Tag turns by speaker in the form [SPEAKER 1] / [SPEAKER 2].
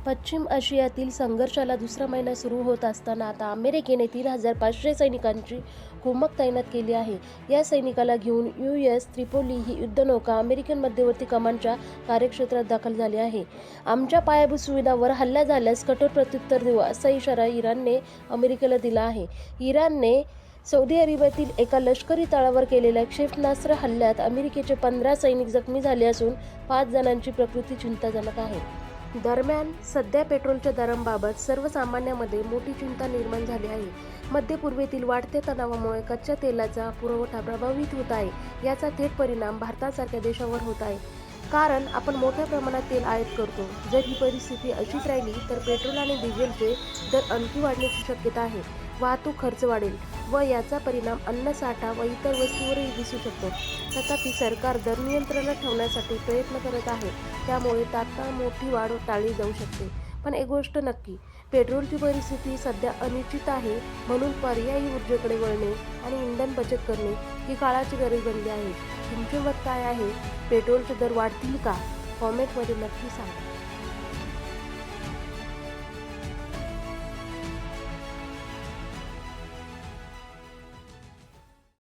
[SPEAKER 1] पश्चिम आशियातील संघर्षाला दुसरा महिना सुरू होत असताना आता अमेरिकेने 3,500 सैनिकांची कुमक तैनात केली आहे. या सैनिकाला घेऊन US त्रिपोली ही युद्धनौका अमेरिकन मध्यवर्ती कमांडच्या कार्यक्षेत्रात दाखल झाली आहे. आमच्या पायाभूत सुविधांवर हल्ला झाल्यास कठोर प्रत्युत्तर देऊ असा इशारा इराणने अमेरिकेला दिला आहे. इराणने सौदी अरेबियातील एका लष्करी तळावर केलेल्या क्षेपणास्त्र हल्ल्यात अमेरिकेचे 15 सैनिक जखमी झाले असून 5 जणांची प्रकृती चिंताजनक आहे. दरम्यान सध्या पेट्रोलच्या दरांबाबत सर्वसामान्यांमध्ये मोठी चिंता निर्माण झाली आहे. मध्य पूर्वेतील वाढत्या तणावामुळे कच्च्या तेलाचा पुरवठा प्रभावित होत आहे. याचा थेट परिणाम भारतासारख्या देशावर होत आहे, कारण आपण मोठ्या प्रमाणात तेल आयात करतो. जर ही परिस्थिती अशीच राहिली तर पेट्रोल आणि डिझेलचे दर आणखी वाढण्याची शक्यता आहे. वाहतूक खर्च वाढेल व याचा परिणाम अन्नसाठा व इतर वस्तूंवरही दिसू शकतो. तथापि सरकार दर नियंत्रणात ठेवण्यासाठी प्रयत्न करत आहे, त्यामुळे तात्काळ मोठी वाढ टाळली जाऊ शकते. पण एक गोष्ट नक्की, पेट्रोलची परिस्थिती सध्या अनिश्चित आहे, म्हणून पर्यायी ऊर्जेकडे वळणे आणि इंधन बचत करणे ही काळाची गरज बनली आहे. तुमचे मत काय आहे? पेट्रोलचे दर वाढतील का? कॉमेंटमध्ये नक्की सांगा.